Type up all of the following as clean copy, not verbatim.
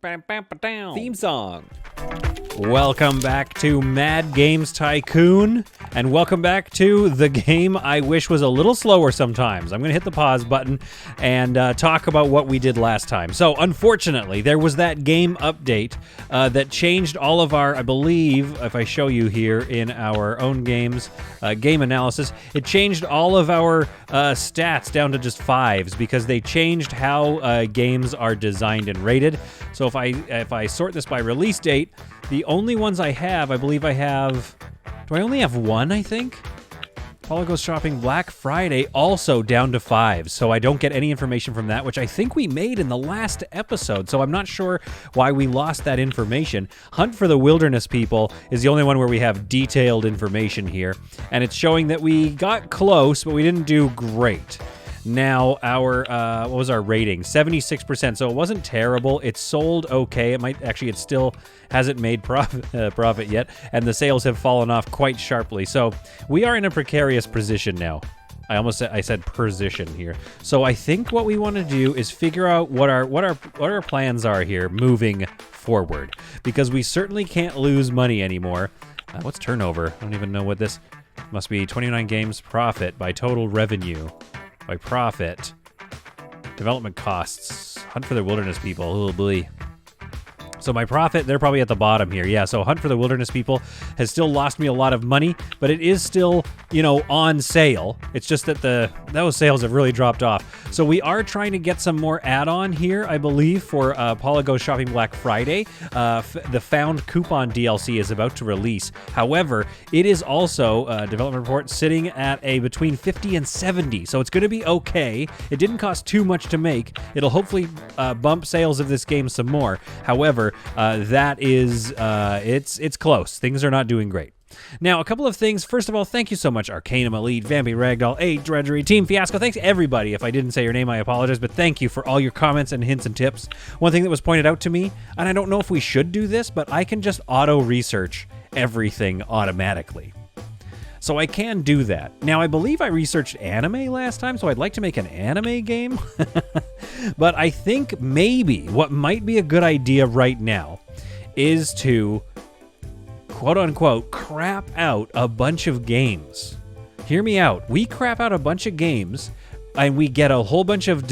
Theme song. Welcome back to Mad Games Tycoon, and welcome back to the game I wish was a little slower sometimes. I'm going to hit the pause button and talk about what we did last time. So, unfortunately, there was that game update that changed all of our, I believe, if I show you here in our own games, game analysis, it changed all of our stats down to just 5s because they changed how games are designed and rated. So if I sort this by release date, the only ones I have, I believe I have... Do I only have one, I think? Paula Goes Shopping Black Friday, also down to 5. So I don't get any information from that, which I think we made in the last episode. So I'm not sure why we lost that information. Hunt for the Wilderness People is the only one where we have detailed information here. And it's showing that we got close, but we didn't do great. Now, our, what was our rating? 76%, so it wasn't terrible. It sold okay. It still hasn't made profit yet, and the sales have fallen off quite sharply. So we are in a precarious position now. I said position here. So I think what we want to do is figure out what our plans are here moving forward, because we certainly can't lose money anymore. What's turnover? I don't even know what this must be. 29 games profit by total revenue. By profit, development costs, Hunt for the Wilderness People, oh boy. So my profit, they're probably at the bottom here. Yeah, so Hunt for the Wilderness People has still lost me a lot of money, but it is still, on sale. It's just that those sales have really dropped off. So we are trying to get some more add-on here, I believe, for Paula Goes Shopping Black Friday. The Found Coupon DLC is about to release. However, it is also, development report, sitting at a between 50 and 70. So it's going to be okay. It didn't cost too much to make. It'll hopefully bump sales of this game some more. However, that is, it's close. Things are not doing great. Now, a couple of things. First of all, thank you so much, Arcanum Elite, Vampy Ragdoll, 8 Drudgery, Team Fiasco. Thanks, everybody. If I didn't say your name, I apologize, but thank you for all your comments and hints and tips. One thing that was pointed out to me, and I don't know if we should do this, but I can just auto-research everything automatically. So I can do that. Now, I believe I researched anime last time, so I'd like to make an anime game. But I think maybe what might be a good idea right now is to, quote-unquote, crap out a bunch of games. Hear me out. We crap out a bunch of games, and we get a whole bunch of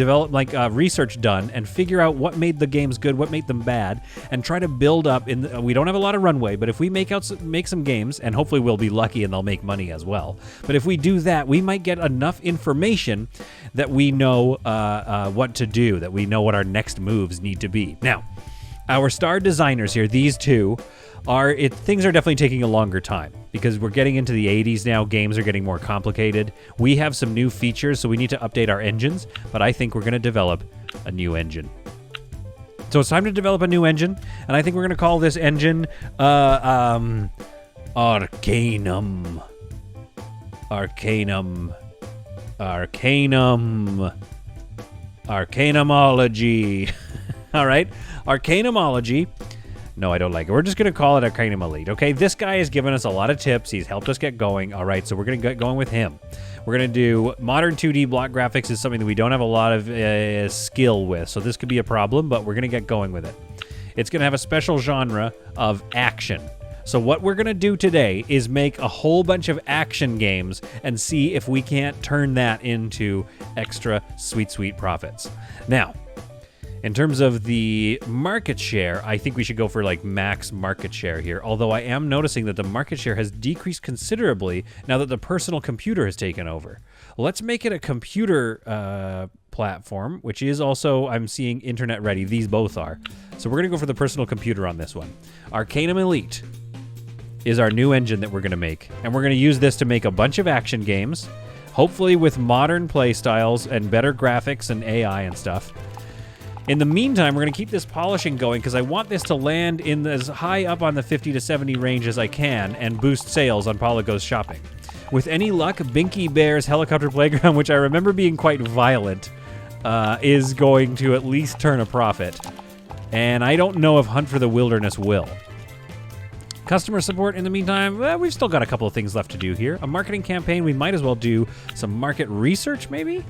research done and figure out what made the games good, what made them bad, and try to build up. We don't have a lot of runway, but if we make some games, and hopefully we'll be lucky and they'll make money as well. But if we do that, we might get enough information that we know what to do, that we know what our next moves need to be. Now, our star designers here, these two, things are definitely taking a longer time because we're getting into the 80s now. Games are getting more complicated. We have some new features, so we need to update our engines, but I think we're going to develop a new engine. So it's time to develop a new engine, and I think we're going to call this engine Arcanum. Arcanumology. All right, Arcanumology. No, I don't like it. We're just going to call it Arcanum Elite, okay? This guy has given us a lot of tips. He's helped us get going. All right, so we're going to get going with him. We're going to do modern 2D block graphics is something that we don't have a lot of skill with, so this could be a problem, but we're going to get going with it. It's going to have a special genre of action. So what we're going to do today is make a whole bunch of action games and see if we can't turn that into extra sweet profits. Now, in terms of the market share, I think we should go for max market share here, although I am noticing that the market share has decreased considerably now that the personal computer has taken over. Let's make it a computer platform, which is also, I'm seeing, internet ready. These both are. So we're going to go for the personal computer on this one. Arcanum Elite is our new engine that we're going to make, and we're going to use this to make a bunch of action games, hopefully with modern play styles and better graphics and AI and stuff. In the meantime, we're going to keep this polishing going because I want this to land in as high up on the 50 to 70 range as I can and boost sales on Paula Goes Shopping. With any luck, Binky Bear's Helicopter Playground, which I remember being quite violent, is going to at least turn a profit. And I don't know if Hunt for the Wilderness will. Customer support in the meantime, we've still got a couple of things left to do here. A marketing campaign, we might as well do some market research maybe?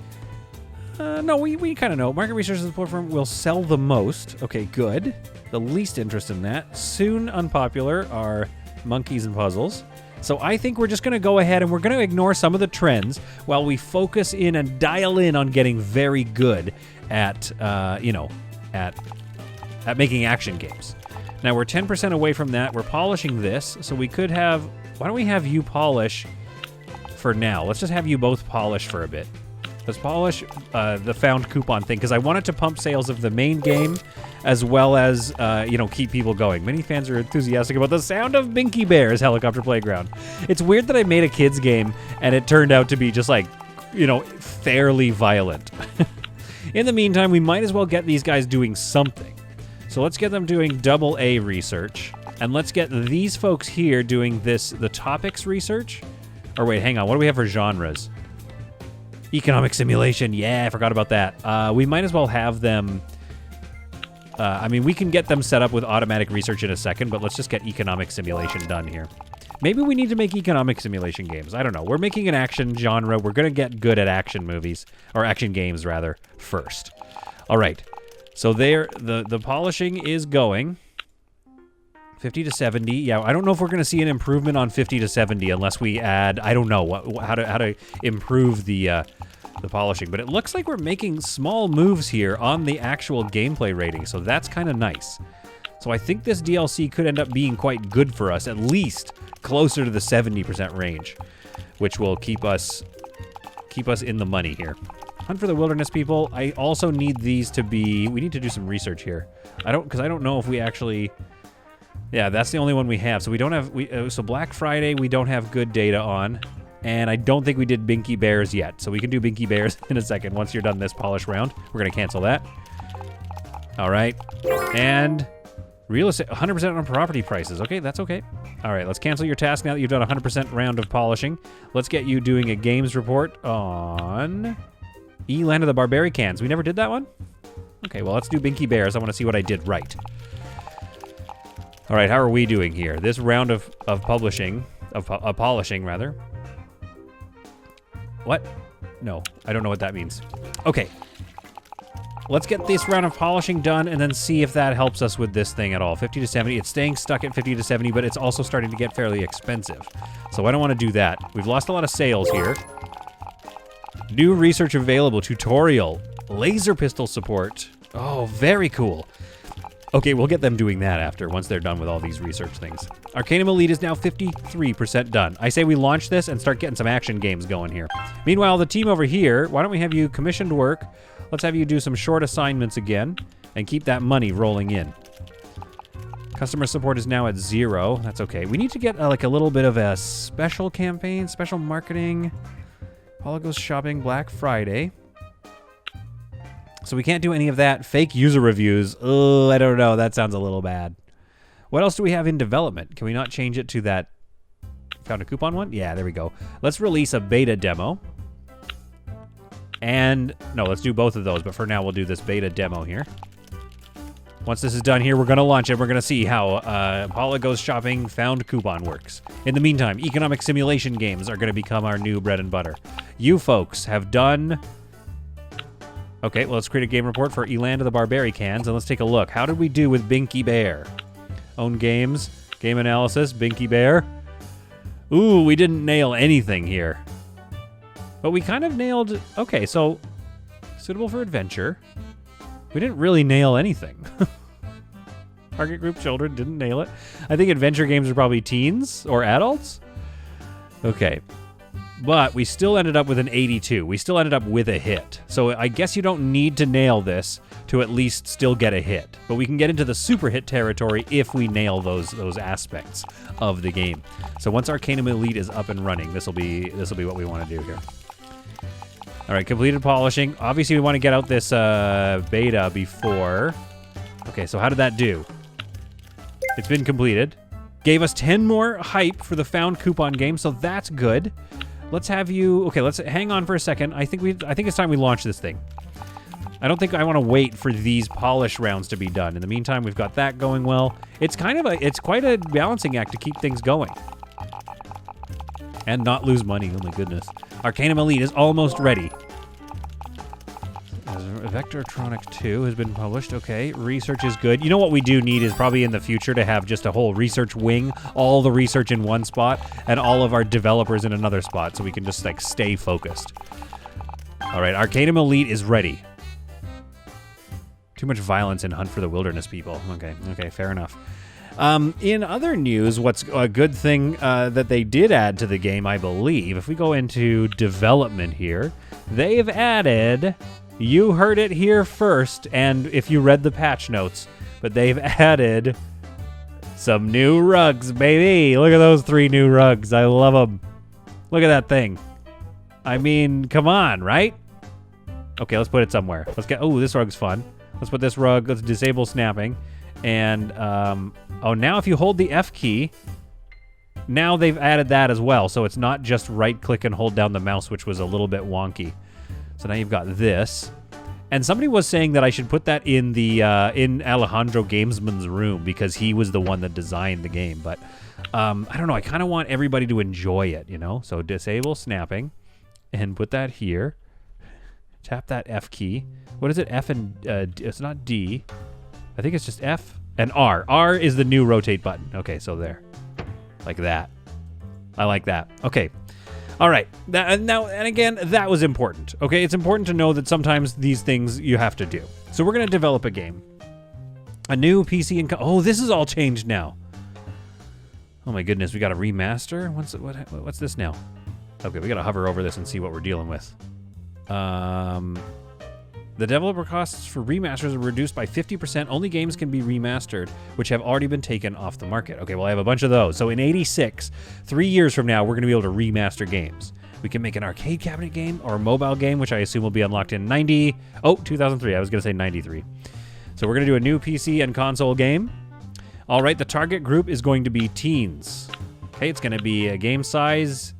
No, we kind of know. Market research platform will sell the most. Okay, good. The least interest in that. Soon unpopular are monkeys and puzzles. So I think we're just going to go ahead and we're going to ignore some of the trends while we focus in and dial in on getting very good at, at making action games. Now we're 10% away from that. We're polishing this, so we could have... Why don't we have you polish for now? Let's just have you both polish for a bit. Let's polish the found coupon thing, because I wanted to pump sales of the main game as well as, keep people going. Many fans are enthusiastic about the sound of Binky Bear's Helicopter Playground. It's weird that I made a kids game and it turned out to be just like, fairly violent. In the meantime, we might as well get these guys doing something. So let's get them doing AA research. And let's get these folks here doing the topics research. Or wait, hang on. What do we have for genres? Economic simulation. Yeah, I forgot about that. We might as well have them... we can get them set up with automatic research in a second, but let's just get economic simulation done here. Maybe we need to make economic simulation games. I don't know. We're making an action genre. We're going to get good at action movies, or action games, rather, first. All right. So the polishing is going. 50 to 70. Yeah, I don't know if we're going to see an improvement on 50 to 70 unless we add, I don't know, how to improve the polishing. But it looks like we're making small moves here on the actual gameplay rating, so that's kind of nice. So I think this DLC could end up being quite good for us, at least closer to the 70% range, which will keep us in the money here. Hunt for the Wilderness People. I also need these to be... We need to do some research here. Because I don't know if we actually... Yeah, that's the only one we have. So we don't have... so Black Friday, we don't have good data on. And I don't think we did Binky Bears yet. So we can do Binky Bears in a second. Once you're done this polish round, we're going to cancel that. All right. And real estate, 100% on property prices. Okay, that's okay. All right, let's cancel your task now that you've done a 100% round of polishing. Let's get you doing a games report on... Land of the Barbaricans. We never did that one? Okay, well, let's do Binky Bears. I want to see what I did right. All right, how are we doing here? This round of polishing, rather. What? No, I don't know what that means. Okay. Let's get this round of polishing done and then see if that helps us with this thing at all. 50 to 70. It's staying stuck at 50 to 70, but it's also starting to get fairly expensive. So I don't want to do that. We've lost a lot of sales here. New research available. Tutorial. Laser pistol support. Oh, very cool. Okay, we'll get them doing that after, once they're done with all these research things. Arcanum Elite is now 53% done. I say we launch this and start getting some action games going here. Meanwhile, the team over here, why don't we have you commissioned work? Let's have you do some short assignments again and keep that money rolling in. Customer support is now at 0. That's okay. We need to get like a little bit of a special campaign, special marketing. Paula goes shopping Black Friday. So we can't do any of that. Fake user reviews. Oh, I don't know. That sounds a little bad. What else do we have in development? Can we not change it to that found a coupon one? Yeah, there we go. Let's release a beta demo. And no, let's do both of those. But for now, we'll do this beta demo here. Once this is done here, we're going to launch it. We're going to see how Paula Goes Shopping Found Coupon works. In the meantime, economic simulation games are going to become our new bread and butter. You folks have done... Okay, well, let's create a game report for Land of the Barbaricans, and let's take a look. How did we do with Binky Bear? Own games, game analysis, Binky Bear. Ooh, we didn't nail anything here. But we kind of nailed... Okay, so suitable for adventure. We didn't really nail anything. Target group children, didn't nail it. I think adventure games are probably teens or adults. Okay. But we still ended up with an 82. We still ended up with a hit. So I guess you don't need to nail this to at least still get a hit. But we can get into the super hit territory if we nail those aspects of the game. So once Arcanum Elite is up and running, this will be what we want to do here. All right, completed polishing. Obviously, we want to get out this beta before. Okay, so how did that do? It's been completed. Gave us 10 more hype for the found coupon game, so that's good. Let's have you... Okay, let's hang on for a second. I think it's time we launch this thing. I don't think I want to wait for these polish rounds to be done. In the meantime, we've got that going well. It's quite a balancing act to keep things going. And not lose money, oh my goodness. Arcanum Elite is almost ready. Vectortronic 2 has been published. Okay, research is good. You know what we do need is probably in the future to have just a whole research wing, all the research in one spot, and all of our developers in another spot, so we can just, like, stay focused. All right, Arcanum Elite is ready. Too much violence in Hunt for the Wilderness, people. Okay, fair enough. In other news, what's a good thing that they did add to the game, I believe, if we go into development here, they've added, you heard it here first, and if you read the patch notes, but they've added some new rugs, baby. Look at those 3 new rugs. I love them. Look at that thing. I mean, come on, right? Okay, let's put it somewhere. Let's get, oh, this rug's fun. Let's put this rug, let's disable snapping. And, oh, now if you hold the F key, now they've added that as well. So it's not just right-click and hold down the mouse, which was a little bit wonky. So now you've got this. And somebody was saying that I should put that in the, in Alejandro Gamesman's room because he was the one that designed the game. But, I don't know, I kind of want everybody to enjoy it, you know? So disable snapping and put that here. Tap that F key. What is it? F and, it's not D. I think it's just F and R. R is the new rotate button. Okay, so there. Like that. I like that. Okay. All right. Now, and again, that was important. Okay, it's important to know that sometimes these things you have to do. So we're going to develop a game. A new PC and... Oh, this is all changed now. Oh my goodness, we got a remaster? What's this now? Okay, we got to hover over this and see what we're dealing with. The developer costs for remasters are reduced by 50%. Only games can be remastered, which have already been taken off the market. Okay, well, I have a bunch of those. So in 86, 3 years from now, we're going to be able to remaster games. We can make an arcade cabinet game or a mobile game, which I assume will be unlocked in 2003. I was going to say 93. So we're going to do a new PC and console game. All right, the target group is going to be teens. Okay, it's going to be a game size...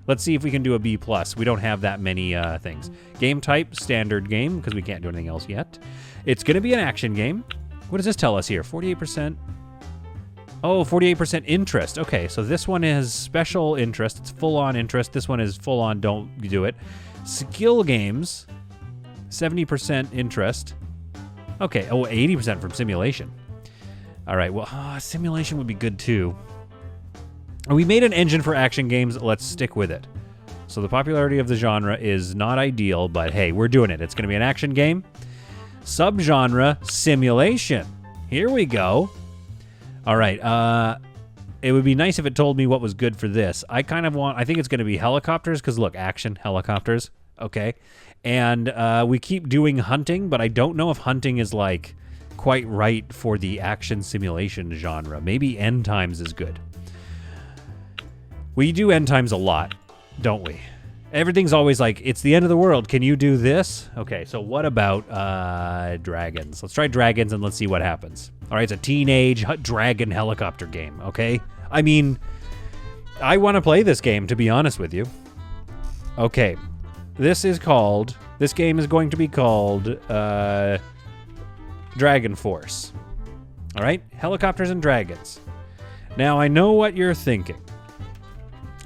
Let's see if we can do a B+. We don't have that many things. Game type, standard game, because we can't do anything else yet. It's going to be an action game. What does this tell us here? 48%. Oh, 48% interest. Okay, so this one is special interest. It's full-on interest. This one is full-on don't do it. Skill games, 70% interest. Okay, oh, 80% from simulation. All right, well, simulation would be good too. We made an engine for action games. Let's stick with it. So the popularity of the genre is not ideal, but hey, we're doing it. It's going to be an action game. Subgenre, simulation. Here we go. All right. It would be nice if it told me what was good for this. I think it's going to be helicopters, because look, action, helicopters. Okay. And we keep doing hunting, but I don't know if hunting is like quite right for the action simulation genre. Maybe End Times is good. We do End Times a lot, don't we? Everything's always like, it's the end of the world. Can you do this? Okay, so what about dragons? Let's try dragons and let's see what happens. All right, it's a teenage dragon helicopter game, okay? I mean, I want to play this game, to be honest with you. Okay, this game is going to be called Dragon Force. All right, helicopters and dragons. Now, I know what you're thinking.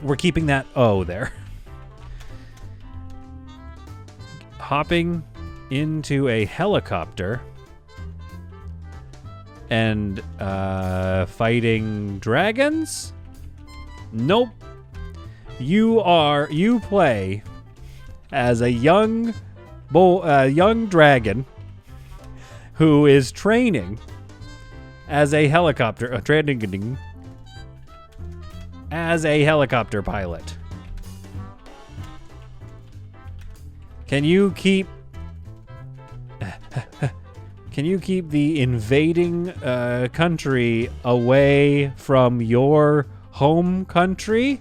We're keeping that O there. Hopping into a helicopter and fighting dragons? Nope. You play as a young dragon who is training as a helicopter pilot. Can you keep the invading country away from your home country?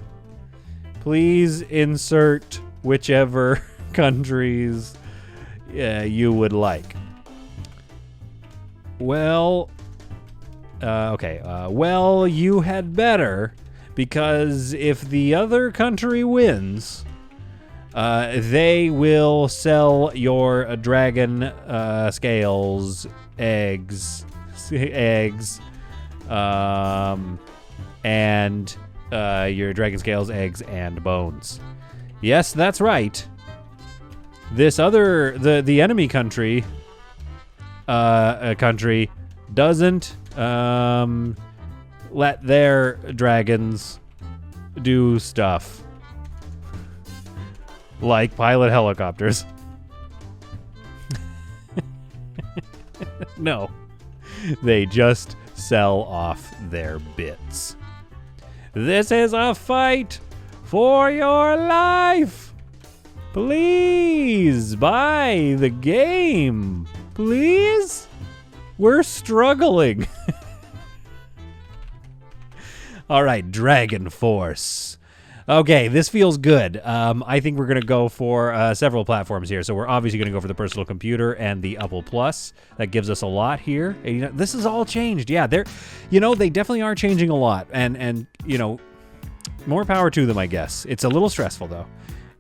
Please insert whichever countries you would like. Well, okay. Well, you had better, because if the other country wins, they will sell your dragon scales, eggs, and your dragon scales, eggs, and bones. Yes, that's right. This other, the enemy country, doesn't let their dragons do stuff like pilot helicopters. No, they just sell off their bits. This is a fight for your life. Please buy the game. Please? We're struggling. All right, Dragon Force. Okay, this feels good. I think we're going to go for several platforms here. So we're obviously going to go for the personal computer and the Apple Plus. That gives us a lot here. And, this is all changed. Yeah, they definitely are changing a lot. And more power to them, I guess. It's a little stressful, though.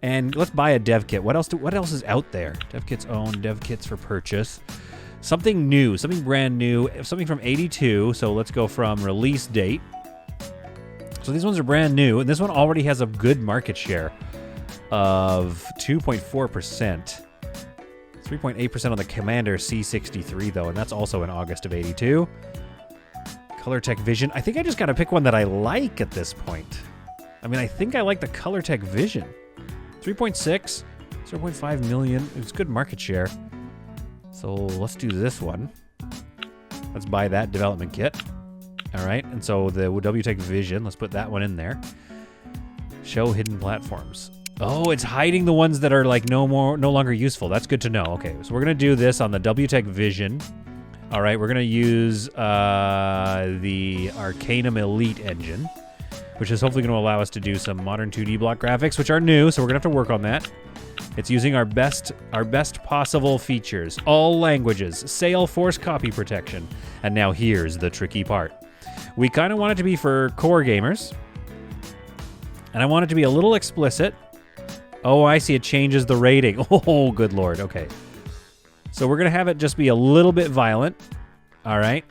And let's buy a dev kit. What else is out there? Dev kits owned, dev kits for purchase. Something new, something brand new, something from 82. So let's go from release date. So these ones are brand new, and this one already has a good market share of 2.4%. 3.8% on the Commander C63, though, and that's also in August of 82. ColorTech Vision. I think I just got to pick one that I like at this point. I mean, I think I like the ColorTech Vision. 3.6, 0.5 million. It's good market share. So let's do this one. Let's buy that development kit. All right, and so the WTech Vision, let's put that one in there. Show hidden platforms. Oh, it's hiding the ones that are like no longer useful. That's good to know. Okay, so we're gonna do this on the WTech Vision. All right, we're gonna use the Arcanum Elite engine, which is hopefully gonna allow us to do some modern 2D block graphics, which are new, so we're gonna have to work on that. It's using our best possible features, all languages, Sail Force copy protection, and now here's the tricky part. We kind of want it to be for core gamers. And I want it to be a little explicit. Oh, I see. It changes the rating. Oh, good Lord. Okay. So we're going to have it just be a little bit violent. All right.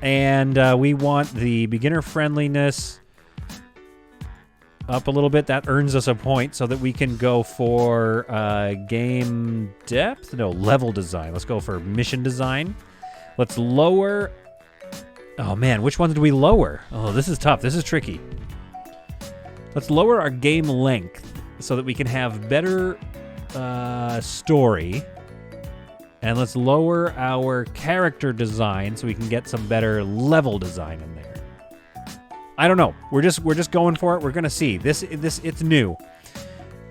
And we want the beginner friendliness up a little bit. That earns us a point so that we can go for game depth. No, level design. Let's go for mission design. Let's lower... Oh, man, which ones do we lower? Oh, this is tough. This is tricky. Let's lower our game length so that we can have better story. And let's lower our character design so we can get some better level design in there. I don't know. We're just going for it. We're going to see. This it's new.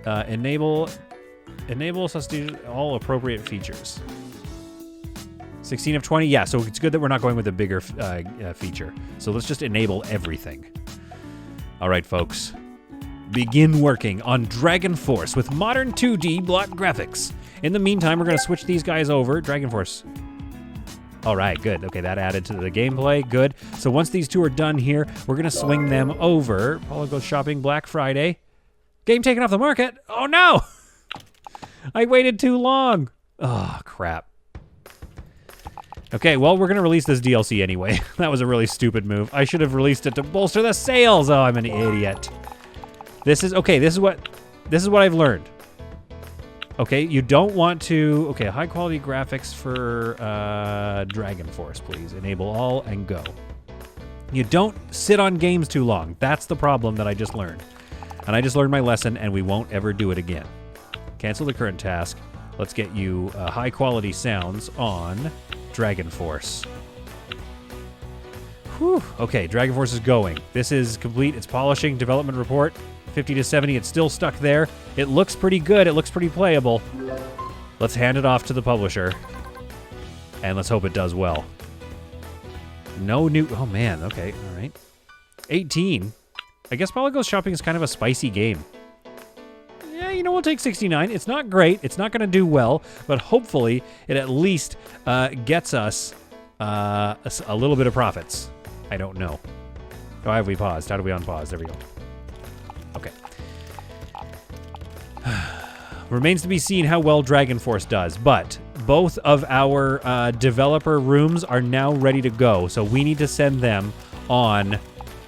Enable substitute all appropriate features. 16 of 20, yeah, so it's good that we're not going with a bigger feature. So let's just enable everything. All right, folks. Begin working on Dragon Force with modern 2D block graphics. In the meantime, we're going to switch these guys over. Dragon Force. All right, good. Okay, that added to the gameplay. Good. So once these two are done here, we're going to swing them over. Paulo goes shopping Black Friday. Game taken off the market. Oh, no! I waited too long. Oh, crap. Okay, well, we're going to release this DLC anyway. That was a really stupid move. I should have released it to bolster the sales. Oh, I'm an idiot. This is what I've learned. Okay, you don't want to... Okay, high-quality graphics for Dragon Force, please. Enable all and go. You don't sit on games too long. That's the problem that I just learned. And I just learned my lesson, and we won't ever do it again. Cancel the current task. Let's get you high-quality sounds on Dragon Force. Whew. Okay, Dragon Force is going. This is complete. It's polishing. Development report. 50 to 70. It's still stuck there. It looks pretty good. It looks pretty playable. Let's hand it off to the publisher. And let's hope it does well. No new... Oh, man. Okay. All right. 18. I guess Paulo Goes Shopping is kind of a spicy game. Yeah, you know, we'll take 69. It's not great. It's not going to do well. But hopefully, it at least gets us a little bit of profits. I don't know. Oh, have we paused? How do we unpause? There we go. Okay. Remains to be seen how well Dragon Force does, but both of our developer rooms are now ready to go, so we need to send them on...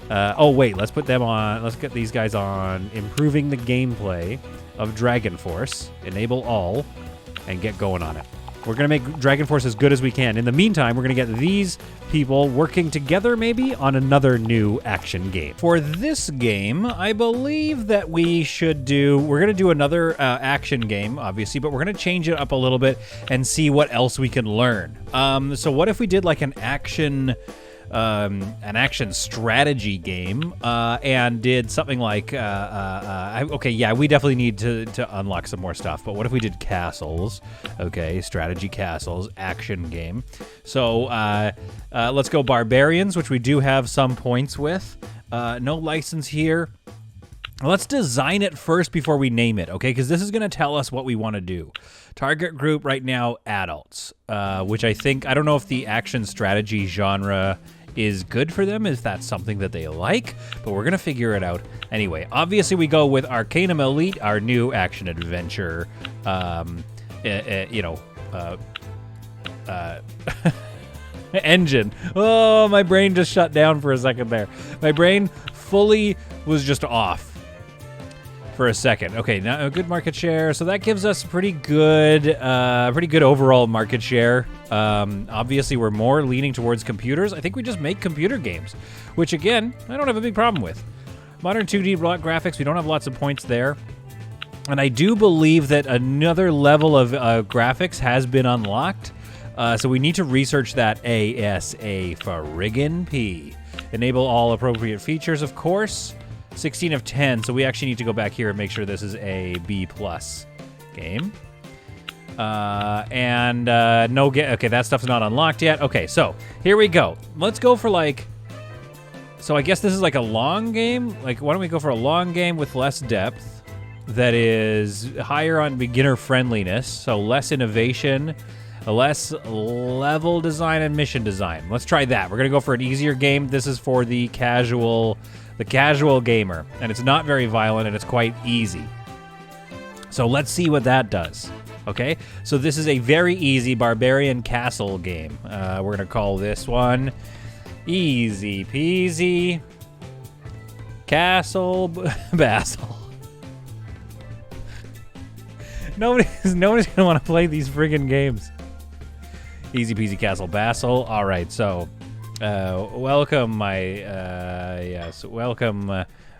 oh, wait, let's put them on... Let's get these guys on improving the gameplay of Dragon Force. Enable all. and get going on it. We're going to make Dragon Force as good as we can. In the meantime, we're going to get these people working together maybe on another new action game. For this game, I believe that we're going to do another action game, obviously, but we're going to change it up a little bit and see what else we can learn. So what if we did like an action strategy game and did something like okay, yeah, we definitely need to unlock some more stuff, but what if we did castles? Okay, strategy castles, action game. So let's go barbarians, which we do have some points with. No license here. Let's design it first before we name it, okay? Because this is going to tell us what we want to do. Target group right now, adults, which I don't know if the action strategy genre is good for them, if that's something that they like, but we're going to figure it out. Anyway, obviously we go with Arcanum Elite, our new action adventure, engine. Oh, my brain just shut down for a second there. My brain fully was just off for a second. Okay, now a good market share. So that gives us pretty good overall market share. Obviously, we're more leaning towards computers. I think we just make computer games, which again, I don't have a big problem with. Modern 2D block graphics, we don't have lots of points there. And I do believe that another level of graphics has been unlocked. So we need to research that ASA friggin' P. Enable all appropriate features, of course. 16 of 10, so we actually need to go back here and make sure this is a B+ game. Okay, that stuff's not unlocked yet. Okay, so here we go. Let's go for so I guess this is like a long game. Like, why don't we go for a long game with less depth that is higher on beginner friendliness, so less innovation, less level design and mission design. Let's try that. We're gonna go for an easier game. This is for the casual gamer, and it's not very violent and it's quite easy. So let's see what that does. Okay, so this is a very easy barbarian castle game. We're gonna call this one Easy Peasy Castle Basel. Nobody's gonna want to play these friggin' games. Easy Peasy Castle Basel. All right, so welcome my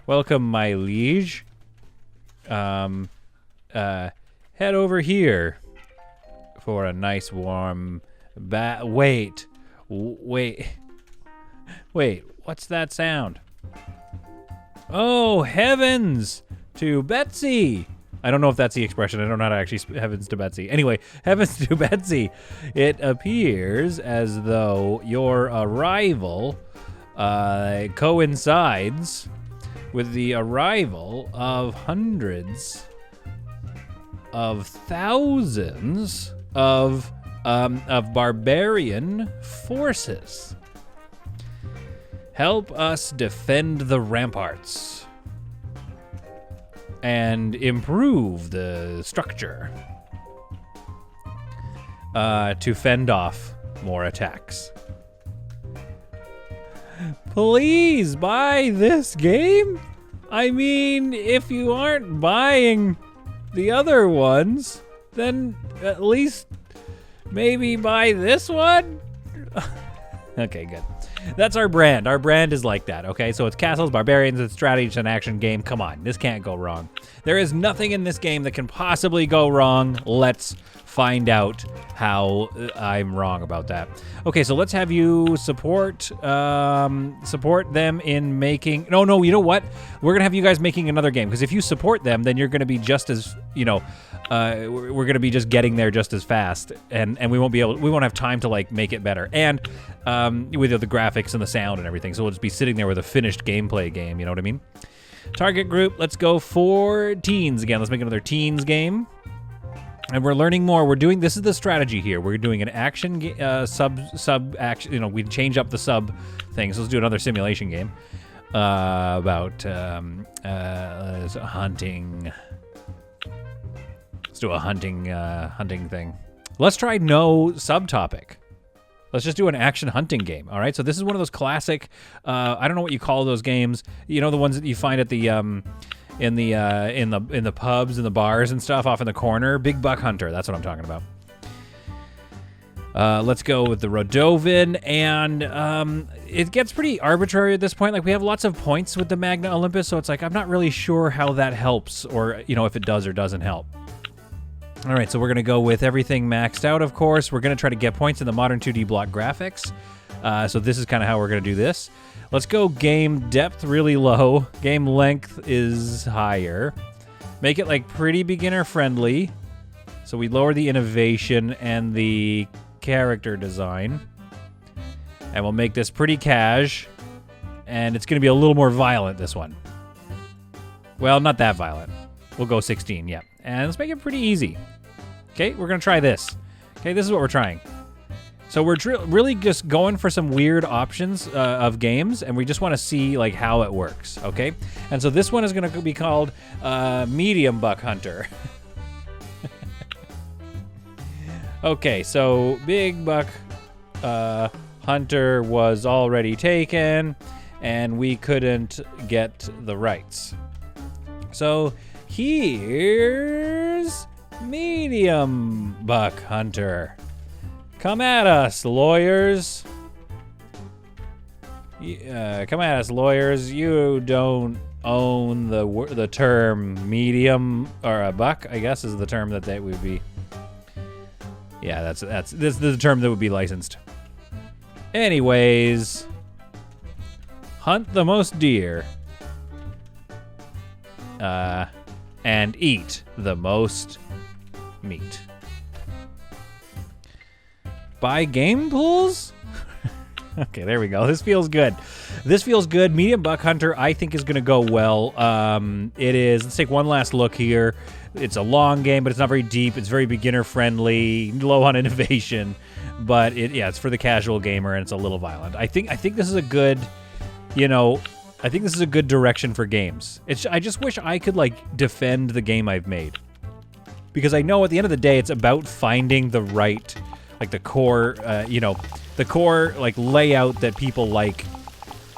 welcome my liege. Head over here for a nice warm wait, what's that sound? Oh, heavens to Betsy. I don't know if that's the expression. I don't know how to actually heavens to Betsy. Anyway, heavens to Betsy. It appears as though your arrival coincides with the arrival of hundreds of thousands of barbarian forces. Help us defend the ramparts and improve the structure to fend off more attacks. Please buy this game. I mean, if you aren't buying the other ones, then at least maybe buy this one. Okay, good. That's our brand. Our brand is like that, okay? So it's castles, barbarians, it's strategy, it's an action game. Come on, this can't go wrong. There is nothing in this game that can possibly go wrong. Let's find out how I'm wrong about that. Okay, so let's have you support them in making... No, you know what? We're going to have you guys making another game, because if you support them, then you're going to be just as, we're going to be just getting there just as fast, and we won't have time to like make it better. And with the graphics and the sound and everything, so we'll just be sitting there with a finished gameplay game, you know what I mean? Target group, let's go for teens again. Let's make another teens game. And we're learning more. This is the strategy here. We're doing an action sub action, we change up the sub thing. So let's do another simulation game about hunting. Let's do a hunting thing. Let's try no subtopic. Let's just do an action hunting game. All right. So this is one of those classic. I don't know what you call those games. You know, the ones that you find at the in the pubs and the bars and stuff off in the corner. Big Buck Hunter, that's what I'm talking about. Let's go with the Rodovin, and it gets pretty arbitrary at this point. Like, we have lots of points with the Magna Olympus, so it's like I'm not really sure how that helps, or if it does or doesn't help. All right, so we're gonna go with everything maxed out. Of course, we're gonna try to get points in the modern 2D block graphics. So this is kind of how we're gonna do this. Let's go game depth really low. Game length is higher. Make it like pretty beginner friendly. So we lower the innovation and the character design. And we'll make this pretty cash. And it's going to be a little more violent, this one. Well, not that violent. We'll go 16, yeah. And let's make it pretty easy. Okay, we're going to try this. Okay, this is what we're trying. So we're really just going for some weird options of games, and we just want to see like how it works, okay? And so this one is going to be called Medium Buck Hunter. Okay, so Big Buck Hunter was already taken, and we couldn't get the rights. So here's Medium Buck Hunter. Come at us, lawyers. Come at us, lawyers. You don't own the term medium, or a buck, I guess, is the term that they would be. Yeah, this is the term that would be licensed. Anyways, hunt the most deer. And eat the most meat. Buy game pools? Okay, there we go. This feels good. This feels good. Medium Buck Hunter, I think, is going to go well. It is. Let's take one last look here. It's a long game, but it's not very deep. It's very beginner-friendly, low on innovation. But, it's for the casual gamer, and it's a little violent. I think this is a good, I think this is a good direction for games. I just wish I could, defend the game I've made. Because I know at the end of the day, it's about finding the right, the core, the core, layout that people like,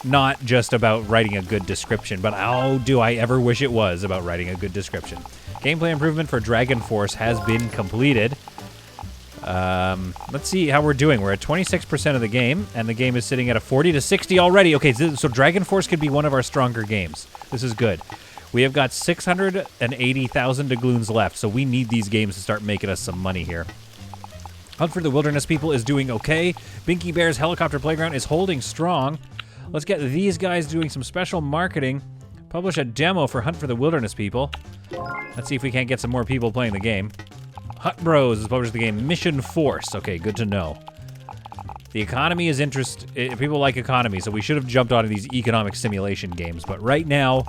not just about writing a good description. But how do I ever wish it was about writing a good description? Gameplay improvement for Dragon Force has been completed. Let's see how we're doing. We're at 26% of the game, and the game is sitting at a 40 to 60 already. Okay, so Dragon Force could be one of our stronger games. This is good. We have got 680,000 doubloons left, so we need these games to start making us some money here. Hunt for the Wilderness People is doing okay. Binky Bear's Helicopter Playground is holding strong. Let's get these guys doing some special marketing. Publish a demo for Hunt for the Wilderness People. Let's see if we can't get some more people playing the game. Hut Bros has published the game Mission Force. Okay, good to know. The economy is people like economy, so we should have jumped onto these economic simulation games. But right now,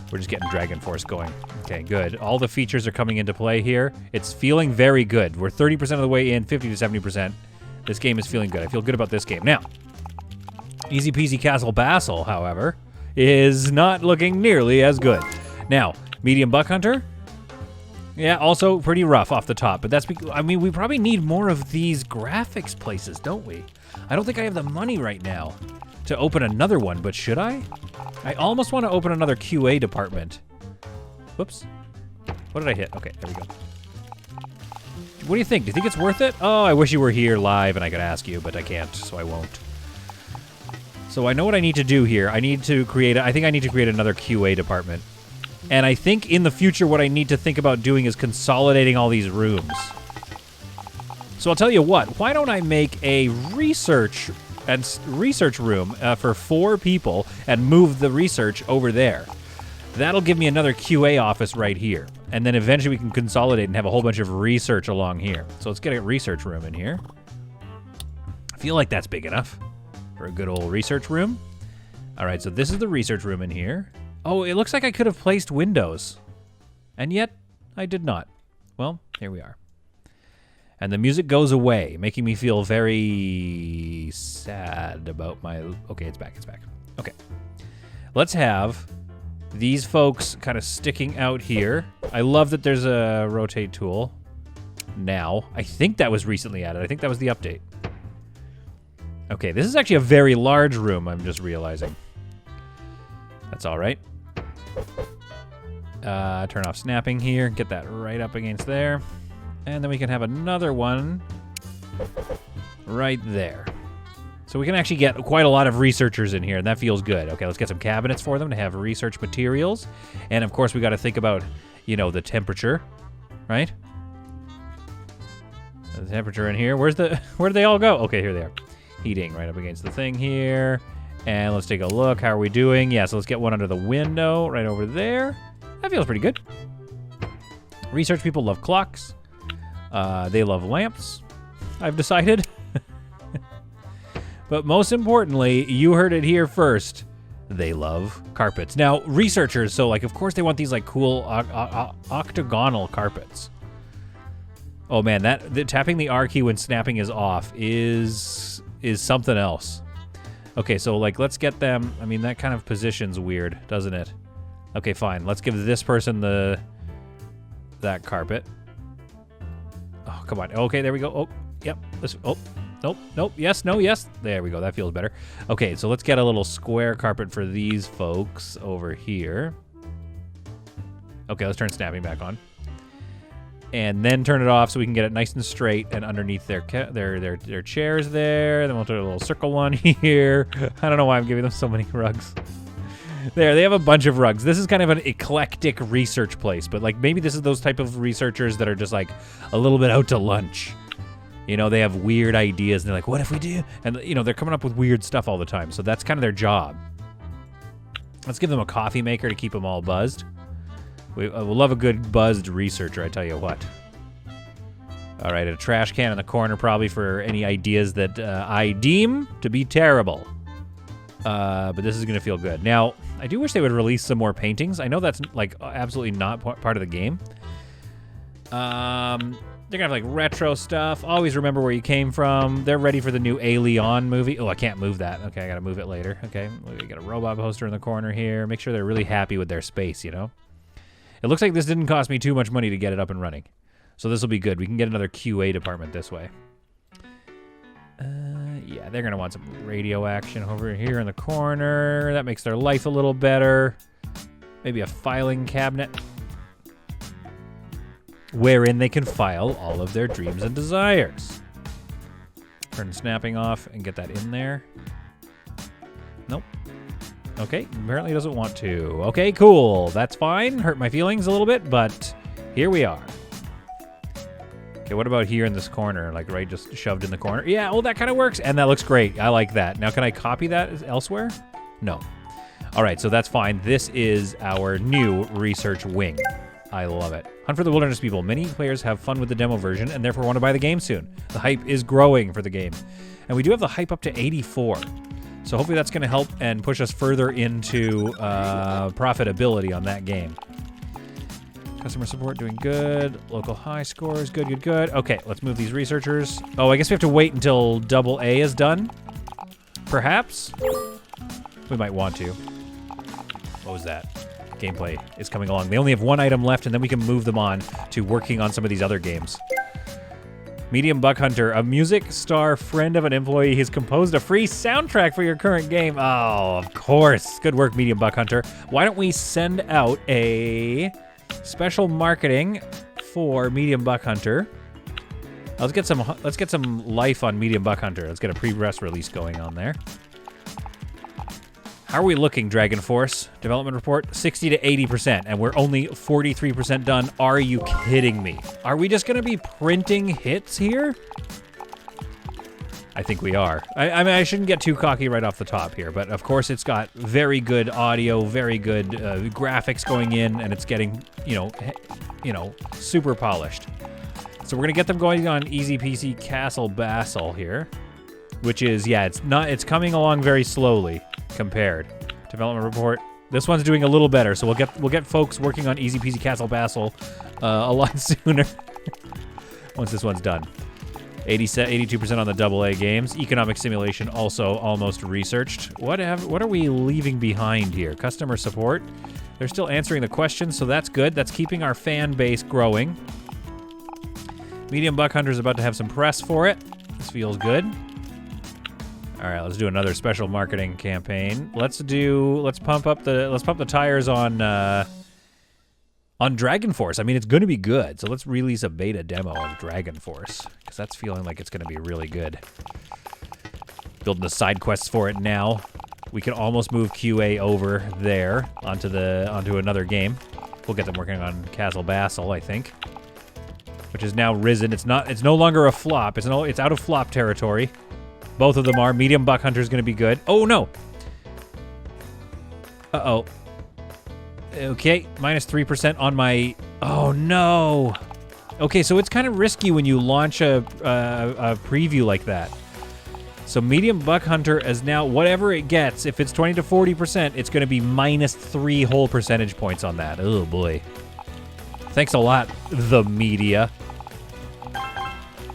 we're just getting Dragon Force going. Okay, good. All the features are coming into play here. It's feeling very good. We're 30% of the way in, 50 to 70%. This game is feeling good. I feel good about this game. Now, Easy Peasy Castle Basel, however, is not looking nearly as good. Now, Medium Buck Hunter, yeah, also pretty rough off the top, but that's because, we probably need more of these graphics places, don't we? I don't think I have the money right now to open another one, but should I? I almost want to open another QA department. Whoops. What did I hit? Okay, there we go. What do you think? Do you think it's worth it? Oh, I wish you were here live and I could ask you, but I can't, so I won't. So I know what I need to do here. I think I need to create another QA department. And I think in the future what I need to think about doing is consolidating all these rooms. So I'll tell you what, why don't I make a research room for 4 people and move the research over there. That'll give me another QA office right here. And then eventually we can consolidate and have a whole bunch of research along here. So let's get a research room in here. I feel like that's big enough for a good old research room. All right, so this is the research room in here. Oh, it looks like I could have placed windows. And yet, I did not. Well, here we are. And the music goes away, making me feel very sad about my... Okay, it's back. Okay. Let's have these folks kind of sticking out here. I love that there's a rotate tool now. I think that was recently added. I think that was the update. Okay, this is actually a very large room, I'm just realizing. That's all right. Turn off snapping here. Get that right up against there. And then we can have another one right there. So we can actually get quite a lot of researchers in here, and that feels good. Okay, let's get some cabinets for them to have research materials. And, of course, we got to think about, you know, the temperature, right? The temperature in here. Where did they all go? Okay, here they are. Heating right up against the thing here. And let's take a look. How are we doing? Yeah, so let's get one under the window right over there. That feels pretty good. Research people love clocks. They love lamps, I've decided. But most importantly, you heard it here first. They love carpets. Now, researchers, so like, of course they want these like cool octagonal carpets. Oh man, tapping the R key when snapping is off is something else. Okay, so like, let's get them. I mean, that kind of position's weird, doesn't it? Okay, fine. Let's give this person that carpet. Oh, come on. Okay, there we go. Oh, yep. Nope. Yes, no, yes. There we go. That feels better. Okay, so let's get a little square carpet for these folks over here. Okay, let's turn snapping back on. And then turn it off so we can get it nice and straight and underneath their chairs there. Then we'll do a little circle one here. I don't know why I'm giving them so many rugs. There, they have a bunch of rugs. This is kind of an eclectic research place, but like maybe this is those type of researchers that are just like a little bit out to lunch. You know, they have weird ideas, and they're like, what if we do? And, you know, they're coming up with weird stuff all the time, so that's kind of their job. Let's give them a coffee maker to keep them all buzzed. We'll love a good buzzed researcher, I tell you what. All right, a trash can in the corner probably for any ideas that I deem to be terrible. But this is going to feel good. Now, I do wish they would release some more paintings. I know that's, like, absolutely not part of the game. They're going to have, like, retro stuff. Always remember where you came from. They're ready for the new Alien movie. Oh, I can't move that. Okay, I got to move it later. Okay, we got a robot poster in the corner here. Make sure they're really happy with their space, you know? It looks like this didn't cost me too much money to get it up and running. So this will be good. We can get another QA department this way. Yeah, they're going to want some radio action over here in the corner. That makes their life a little better. Maybe a filing cabinet wherein they can file all of their dreams and desires. Turn snapping off and get that in there. Nope. Okay, apparently doesn't want to. Okay, cool. That's fine. Hurt my feelings a little bit, but here we are. Okay, what about here in this corner? Like right just shoved in the corner? Yeah, oh, that kind of works. And that looks great. I like that. Now, can I copy that elsewhere? No. All right, so that's fine. This is our new research wing. I love it. Hunt for the Wilderness people. Many players have fun with the demo version and therefore want to buy the game soon. The hype is growing for the game. And we do have the hype up to 84. So hopefully that's going to help and push us further into profitability on that game. Customer support doing good. Local high scores. Good, good. Okay, let's move these researchers. Oh, I guess we have to wait until AA is done. Perhaps? We might want to. What was that? Gameplay is coming along. They only have one item left, and then we can move them on to working on some of these other games. Medium Buck Hunter, a music star friend of an employee, has composed a free soundtrack for your current game. Oh, of course. Good work, Medium Buck Hunter. Why don't we send out a special marketing for Medium Buck Hunter? Let's get some life on Medium Buck Hunter. Let's get a pre-press release going on there. How are we looking, Dragon Force? Development report, 60 to 80%, and we're only 43% done. Are you kidding me? Are we just going to be printing hits here? I think we are. I mean, I shouldn't get too cocky right off the top here, but of course it's got very good audio, very good graphics going in, and it's getting, you know, super polished. So we're going to get them going on Easy PC Castle Basel here, which is, yeah, it's coming along very slowly. Compared. Development report. This one's doing a little better, so we'll get folks working on Easy Peasy Castle Basel a lot sooner once this one's done. 82% on the AA games. Economic simulation also almost researched. What are we leaving behind here? Customer support. They're still answering the questions, so that's good. That's keeping our fan base growing. Medium Buck Hunter's about to have some press for it. This feels good. All right, let's do another special marketing campaign. Let's pump up the tires on on Dragon Force. I mean, it's going to be good. So let's release a beta demo of Dragon Force, because that's feeling like it's going to be really good. Building the side quests for it now. We can almost move QA over there onto another game. We'll get them working on Castle Basel, I think, which is now risen. It's no longer a flop. It's out of flop territory. Both of them are. Medium Buck Hunter is going to be good. Oh no. Uh-oh. Okay, minus 3% on my... Oh, no. Okay, so it's kind of risky when you launch a preview like that. So Medium Buck Hunter is now, whatever it gets, if it's 20 to 40%, it's going to be minus 3 whole percentage points on that. Oh, boy. Thanks a lot, the media.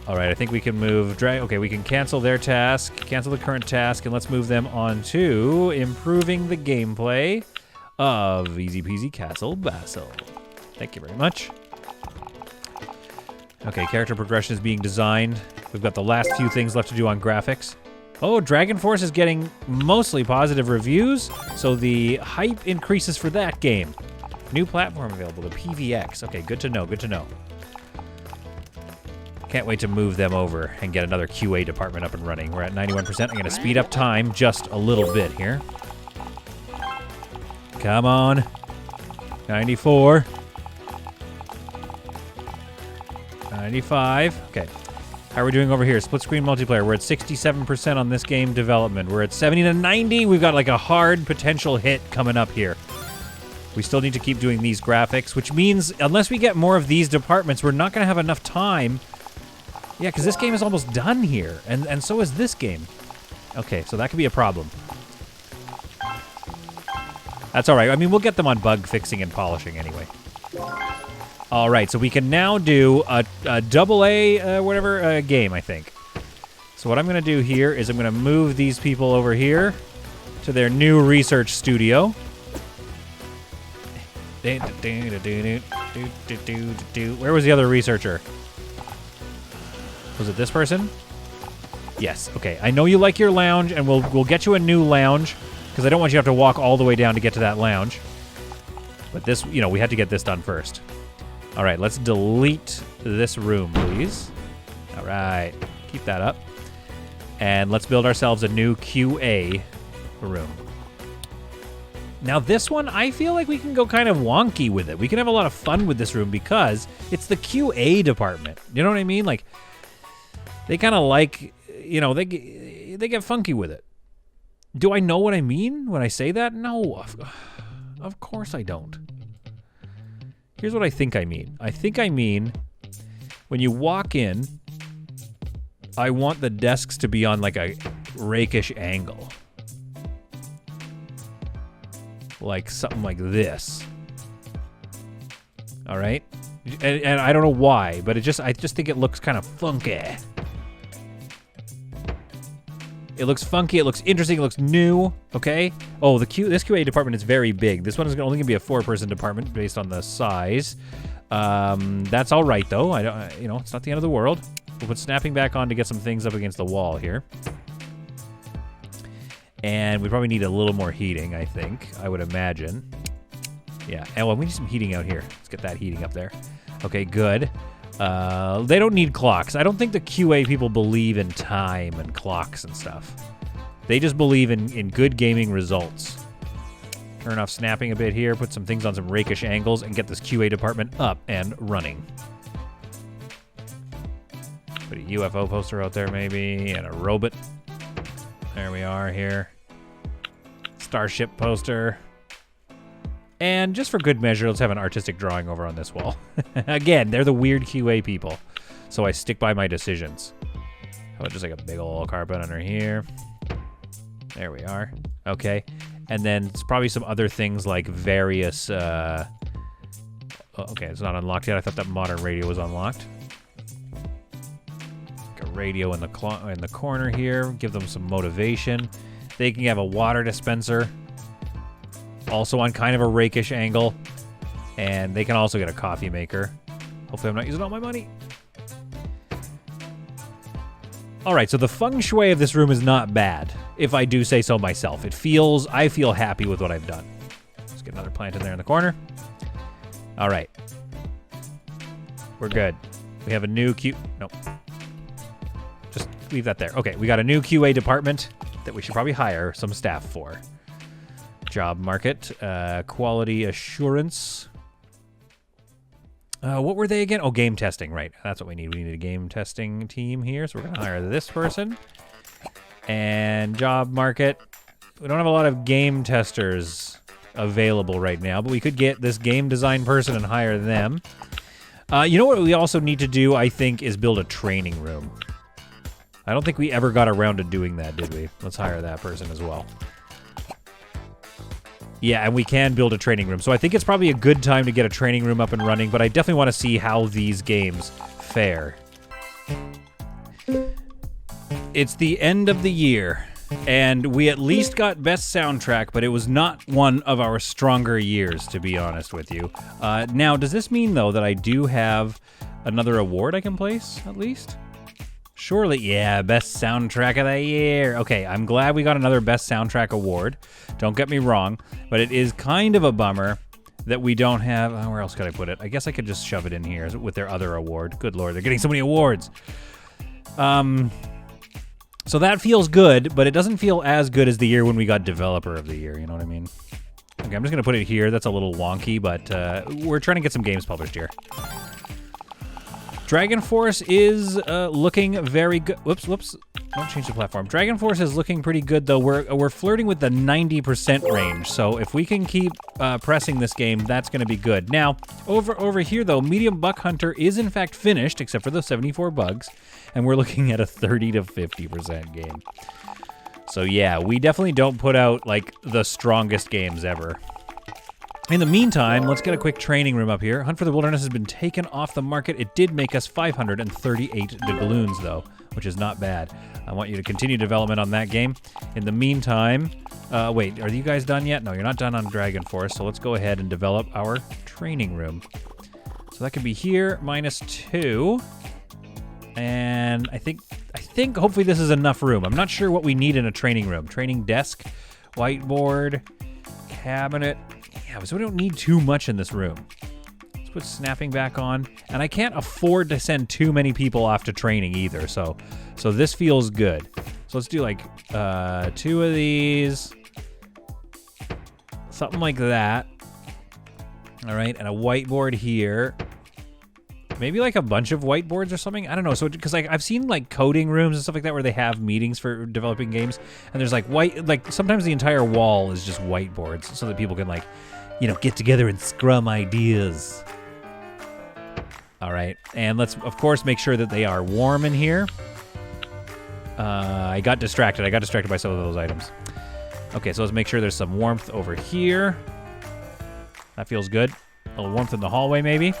All right, I think we can move... Okay, we can cancel their task, cancel the current task, and let's move them on to improving the gameplay of Easy Peasy Castle Basel. Thank you very much. Okay, character progression is being designed. We've got the last few things left to do on graphics. Oh, Dragon Force is getting mostly positive reviews, so the hype increases for that game. New platform available, the PVX. Okay, good to know, good to know. Can't wait to move them over and get another QA department up and running. We're at 91%. I'm going to speed up time just a little bit here. Come on. 94. 95. Okay. How are we doing over here? Split screen multiplayer. We're at 67% on this game development. We're at 70 to 90. We've got like a hard potential hit coming up here. We still need to keep doing these graphics, which means unless we get more of these departments, we're not going to have enough time. Yeah, because this game is almost done here, and so is this game. Okay, so that could be a problem. That's all right. I mean, we'll get them on bug fixing and polishing anyway. All right, so we can now do a double A, game, I think. So what I'm going to do here is I'm going to move these people over here to their new research studio. Where was the other researcher? Was it this person? Yes. Okay. I know you like your lounge, and we'll get you a new lounge because I don't want you to have to walk all the way down to get to that lounge. But this, we had to get this done first. All right. Let's delete this room, please. All right. Keep that up. And let's build ourselves a new QA room. Now this one, I feel like we can go kind of wonky with it. We can have a lot of fun with this room because it's the QA department. You know what I mean? Like, they kind of like, they get funky with it. Do I know what I mean when I say that? No, of course I don't. Here's what I think I mean. I think I mean when you walk in, I want the desks to be on like a rakish angle. Like something like this. All right? And I don't know why, but I just think it looks kind of funky. It looks funky, it looks interesting, it looks new, okay? Oh, this QA department is very big. This one is only going to be a 4-person department based on the size. That's all right, though. It's not the end of the world. We'll put snapping back on to get some things up against the wall here. And we probably need a little more heating, I think. I would imagine. Yeah, and well, we need some heating out here. Let's get that heating up there. Okay, good. They don't need clocks. I don't think the QA people believe in time and clocks and stuff. They just believe in good gaming results. Turn off snapping a bit here, put some things on some rakish angles, and get this QA department up and running. Put a UFO poster out there maybe, and a robot. There we are here. Starship poster. And just for good measure, let's have an artistic drawing over on this wall. Again, they're the weird QA people, so I stick by my decisions. How about just like a big old carpet under here? There we are. Okay. And then it's probably some other things like various... okay, it's not unlocked yet. I thought that modern radio was unlocked. Like a radio in the corner here. Give them some motivation. They can have a water dispenser. Also on kind of a rakish angle. And they can also get a coffee maker. Hopefully I'm not using all my money. Alright, so the feng shui of this room is not bad, if I do say so myself. I feel happy with what I've done. Let's get another plant in there in the corner. All right. We're good. We have a new Nope. Just leave that there. Okay, we got a new QA department that we should probably hire some staff for. Job market, quality assurance. What were they again? Oh, game testing, right. That's what we need. We need a game testing team here, so we're going to hire this person. And job market. We don't have a lot of game testers available right now, but we could get this game design person and hire them. You know what we also need to do, I think, is build a training room. I don't think we ever got around to doing that, did we? Let's hire that person as well. Yeah, and we can build a training room. So I think it's probably a good time to get a training room up and running, but I definitely want to see how these games fare. It's the end of the year, and we at least got best soundtrack, but it was not one of our stronger years, to be honest with you. Now, does this mean, though, that I do have another award I can place, at least? Surely, yeah, best soundtrack of the year. Okay, I'm glad we got another best soundtrack award. Don't get me wrong, but it is kind of a bummer that we don't have... where else could I put it? I guess I could just shove it in here with their other award. Good lord, they're getting so many awards. So that feels good, but it doesn't feel as good as the year when we got Developer of the Year, you know what I mean? Okay, I'm just going to put it here. That's a little wonky, but we're trying to get some games published here. Dragon Force is looking very good. Whoops. Don't change the platform. Dragon Force is looking pretty good, though. We're flirting with the 90% range, so if we can keep pressing this game, that's going to be good. Now, over here, though, Medium Buck Hunter is, in fact, finished, except for the 74 bugs, and we're looking at a 30 to 50% game. So, yeah, we definitely don't put out, like, the strongest games ever. In the meantime, let's get a quick training room up here. Hunt for the Wilderness has been taken off the market. It did make us 538 doubloons, though, which is not bad. I want you to continue development on that game. In the meantime, wait, are you guys done yet? No, you're not done on Dragon Force, so let's go ahead and develop our training room. So that could be here, -2. And I think hopefully this is enough room. I'm not sure what we need in a training room. Training desk, whiteboard, cabinet. Yeah, so we don't need too much in this room. Let's put snapping back on. And I can't afford to send too many people off to training either, so this feels good. So let's do like 2 of these. Something like that. All right, and a whiteboard here. Maybe like a bunch of whiteboards or something. I don't know. So because I've seen like coding rooms and stuff like that where they have meetings for developing games, and there's like sometimes the entire wall is just whiteboards so that people can like, you know, get together and scrum ideas. All right, and let's of course make sure that they are warm in here. I got distracted by some of those items. Okay, so let's make sure there's some warmth over here. That feels good. A little warmth in the hallway maybe.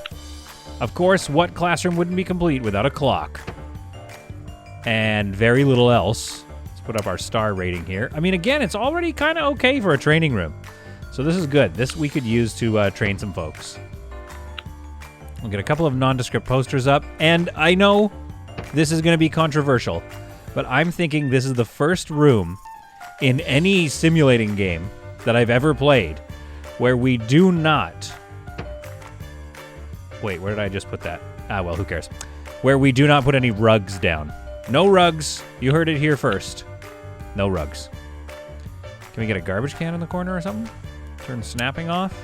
Of course, what classroom wouldn't be complete without a clock? And very little else. Let's put up our star rating here. I mean, again, it's already kind of okay for a training room. So this is good. This we could use to train some folks. We'll get a couple of nondescript posters up. And I know this is going to be controversial, but I'm thinking this is the first room in any simulating game that I've ever played where we do not... Wait, where did I just put that? Ah, well, who cares? Where we do not put any rugs down. No rugs. You heard it here first. No rugs. Can we get a garbage can in the corner or something? Turn snapping off.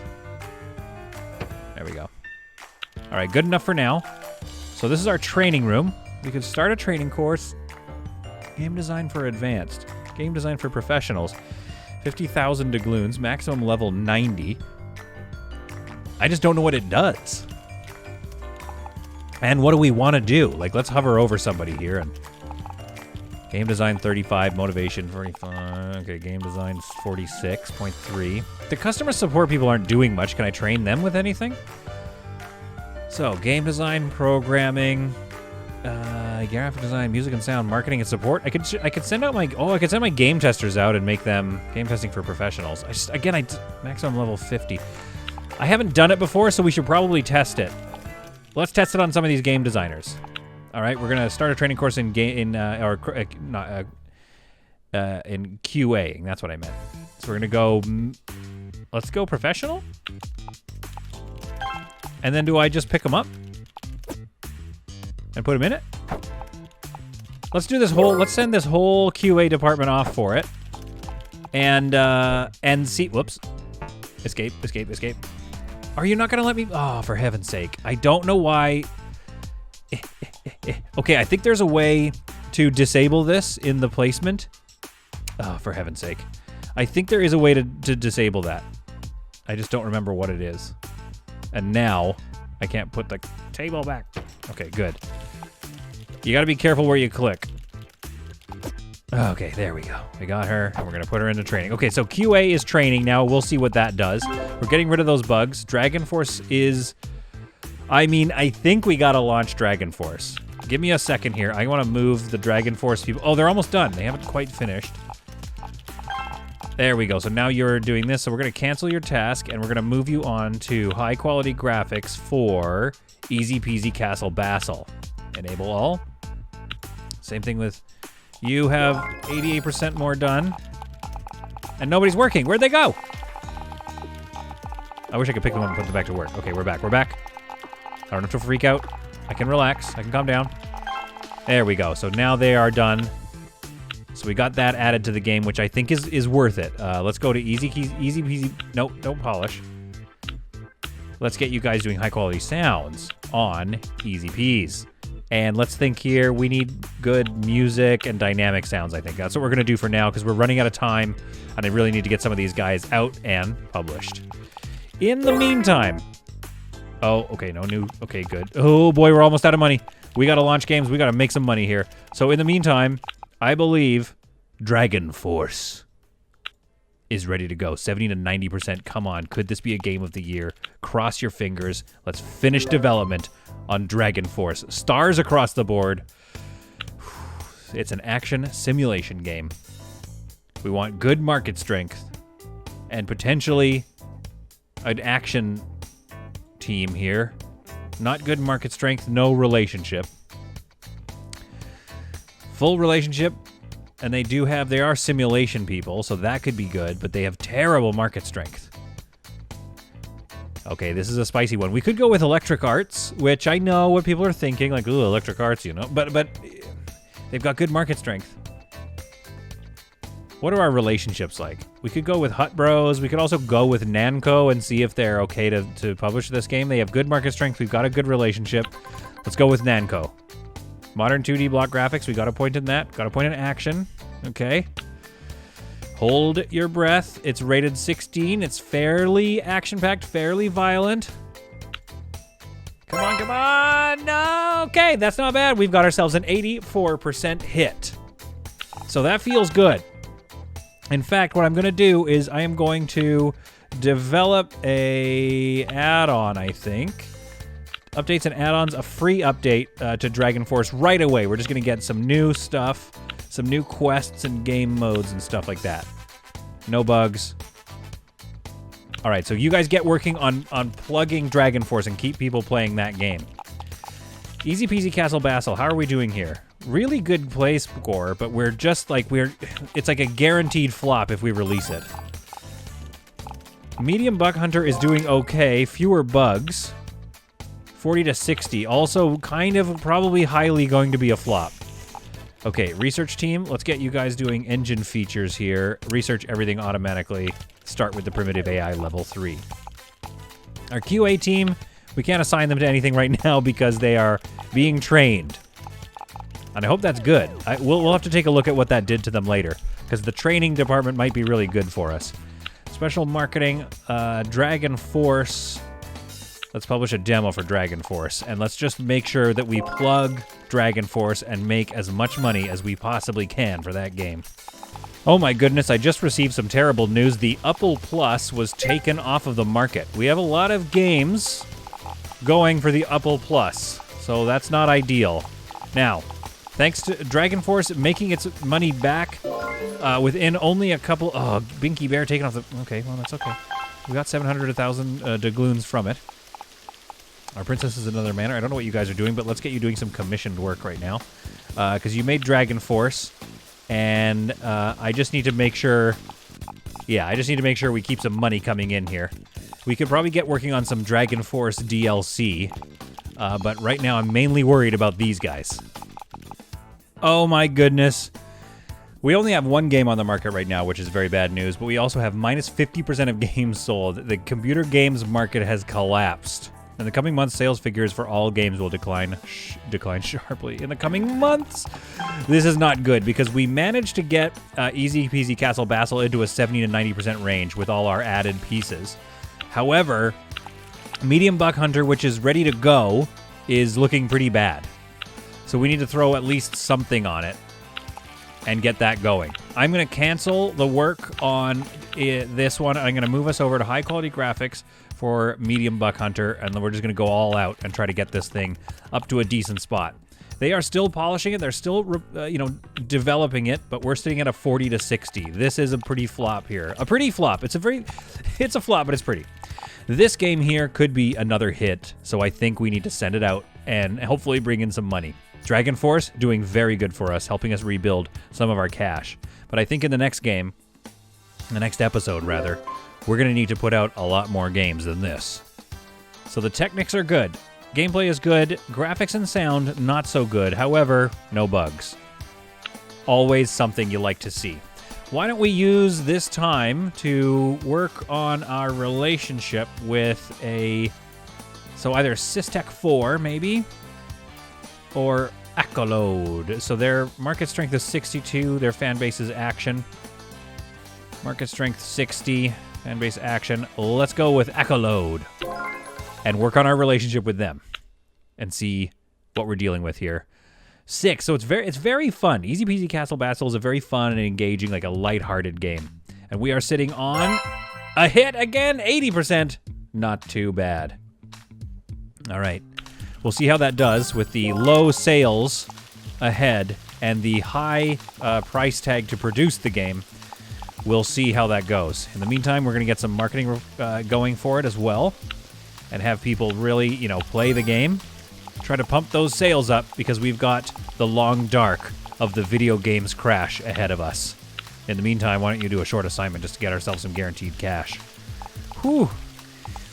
There we go. All right, good enough for now. So this is our training room. We could start a training course. Game design for advanced. Game design for professionals. 50,000 doubloons. Maximum level 90. I just don't know what it does. And what do we want to do? Like, let's hover over somebody here. And game design 35, motivation 45. Okay, game design 46.3. The customer support people aren't doing much. Can I train them with anything? So, game design, programming, graphic design, music and sound, marketing and support. I could send out my game testers out and make them game testing for professionals. Maximum level 50. I haven't done it before, so we should probably test it. Let's test it on some of these game designers. All right, we're gonna start a training course in QA. That's what I meant. So we're gonna go. Let's go professional. And then do I just pick them up? And put them in it? Let's do this whole, let's send this whole QA department off for it. And see, whoops. Escape, escape, escape. Are you not gonna let me? Oh, for heaven's sake. I don't know why. Okay, I think there's a way to disable this in the placement. Oh, for heaven's sake. I think there is a way to disable that. I just don't remember what it is. And now, I can't put the table back. Okay, good. You gotta be careful where you click. Okay, there we go. We got her, and we're gonna put her into training. Okay, so QA is training now. We'll see what that does. We're getting rid of those bugs. Dragon Force is... I mean, I think we gotta launch Dragon Force. Give me a second here. I wanna move the Dragon Force people. Oh, they're almost done. They haven't quite finished. There we go. So now you're doing this. So we're gonna cancel your task, and we're gonna move you on to high quality graphics for Easy Peasy Castle Basel. Enable all. Same thing with... You have 88% more done. And nobody's working. Where'd they go? I wish I could pick them up and put them back to work. Okay, we're back. We're back. I don't have to freak out. I can relax. I can calm down. There we go. So now they are done. So we got that added to the game, which I think is worth it. Let's go to easy peasy. Nope, don't polish. Let's get you guys doing high quality sounds on Easy Peas. And let's think here, we need good music and dynamic sounds, I think. That's what we're going to do for now, because we're running out of time, and I really need to get some of these guys out and published. In the meantime... Oh, okay, no new... Okay, good. Oh, boy, we're almost out of money. We got to launch games. We got to make some money here. So in the meantime, I believe Dragon Force is ready to go. 70 to 90%. Come on. Could this be a game of the year? Cross your fingers. Let's finish development on Dragon Force. Stars across the board. It's an action simulation game. We want good market strength and potentially an action team here. Not good market strength, no relationship. Full relationship, and they are simulation people, so that could be good, but they have terrible market strength. Okay, this is a spicy one. We could go with Electric Arts, which I know what people are thinking, like, ooh, Electric Arts, you know, but they've got good market strength. What are our relationships like? We could go with Hut Bros. We could also go with Namco and see if they're okay to publish this game. They have good market strength. We've got a good relationship. Let's go with Namco. Modern 2D block graphics. We got a point in that. Got a point in action. Okay. Hold your breath. It's rated 16. It's fairly action-packed, fairly violent. Come on, come on. No. Okay, that's not bad. We've got ourselves an 84% hit. So that feels good. In fact, what I'm going to do is I am going to develop a add-on, I think. Updates and add-ons, a free update to Dragon Force right away. We're just going to get some new stuff, some new quests and game modes and stuff like that. No bugs. All right, so you guys get working on plugging Dragon Force and keep people playing that game. Easy Peasy Castle Basel, how are we doing here? Really good play score, but we're just like, it's like a guaranteed flop if we release it. Medium Buck Hunter is doing okay, fewer bugs. 40 to 60, also kind of probably highly going to be a flop. Okay, research team, let's get you guys doing engine features here. Research everything automatically. Start with the primitive AI level 3. Our QA team, we can't assign them to anything right now because they are being trained. And I hope that's good. We'll have to take a look at what that did to them later, because the training department might be really good for us. Special marketing, Dragon Force. Let's publish a demo for Dragon Force, and let's just make sure that we plug Dragon Force and make as much money as we possibly can for that game. Oh my goodness, I just received some terrible news. The Apple Plus was taken off of the market. We have a lot of games going for the Apple Plus, so that's not ideal. Now, thanks to Dragon Force making its money back within only a couple... Oh, Binky Bear taking off the... Okay, well, that's okay. We got 700, 1,000 doubloons from it. Our princess is another manor. I don't know what you guys are doing, but let's get you doing some commissioned work right now. Because you made Dragon Force, and I just need to make sure... Yeah, I just need to make sure we keep some money coming in here. We could probably get working on some Dragon Force DLC, but right now I'm mainly worried about these guys. Oh my goodness. We only have one game on the market right now, which is very bad news, but we also have minus 50% of games sold. The computer games market has collapsed. In the coming months, sales figures for all games will decline sharply. In the coming months, this is not good because we managed to get Easy Peasy Castle Basel into a 70 to 90% range with all our added pieces. However, Medium Buck Hunter, which is ready to go, is looking pretty bad. So we need to throw at least something on it and get that going. I'm going to cancel the work on this one. I'm going to move us over to high quality graphics for Medium Buck Hunter, and then we're just going to go all out and try to get this thing up to a decent spot. They are still polishing it. They're still, developing it, but we're sitting at a 40 to 60. This is a pretty flop here. A pretty flop. It's a flop, but it's pretty. This game here could be another hit, so I think we need to send it out and hopefully bring in some money. Dragon Force doing very good for us, helping us rebuild some of our cash. But I think in the next game, the next episode rather, we're going to need to put out a lot more games than this. So the techniques are good. Gameplay is good. Graphics and sound, not so good. However, no bugs. Always something you like to see. Why don't we use this time to work on our relationship with so either Systech 4, maybe, or Accolade. So their market strength is 62. Their fan base is action. Market strength 60. Fan base action. Let's go with Accolade and work on our relationship with them and see what we're dealing with here. 6. So it's very fun. Easy Peasy Castle Basel is a very fun and engaging, like a lighthearted game. And we are sitting on a hit again, 80%. Not too bad. All right. We'll see how that does with the low sales ahead and the high price tag to produce the game. We'll see how that goes. In the meantime, we're going to get some marketing going for it as well and have people really, play the game. Try to pump those sales up because we've got the long dark of the video games crash ahead of us. In the meantime, why don't you do a short assignment just to get ourselves some guaranteed cash. Whew.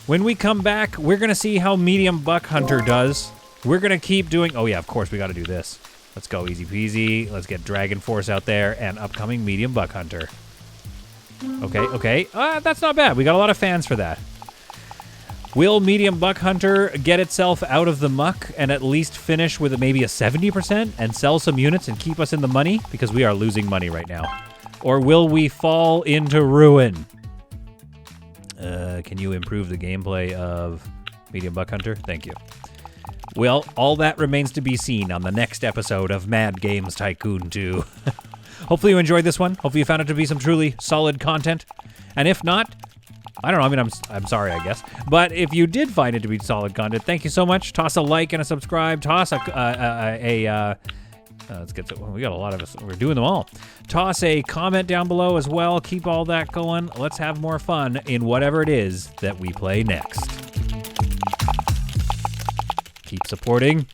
When we come back, we're going to see how Medium Buck Hunter does. We're going to keep doing... Oh, yeah, of course, we got to do this. Let's go easy peasy. Let's get Dragon Force out there and upcoming Medium Buck Hunter. Okay. That's not bad. We got a lot of fans for that. Will Medium Buck Hunter get itself out of the muck and at least finish with maybe a 70% and sell some units and keep us in the money? Because we are losing money right now. Or will we fall into ruin? Can you improve the gameplay of Medium Buck Hunter? Thank you. Well, all that remains to be seen on the next episode of Mad Games Tycoon 2. Hopefully you enjoyed this one. Hopefully you found it to be some truly solid content. And if not, I don't know. I mean, I'm sorry, I guess. But if you did find it to be solid content, thank you so much. Toss a like and a subscribe. Toss let's get to... We got a lot of us. We're doing them all. Toss a comment down below as well. Keep all that going. Let's have more fun in whatever it is that we play next. Keep supporting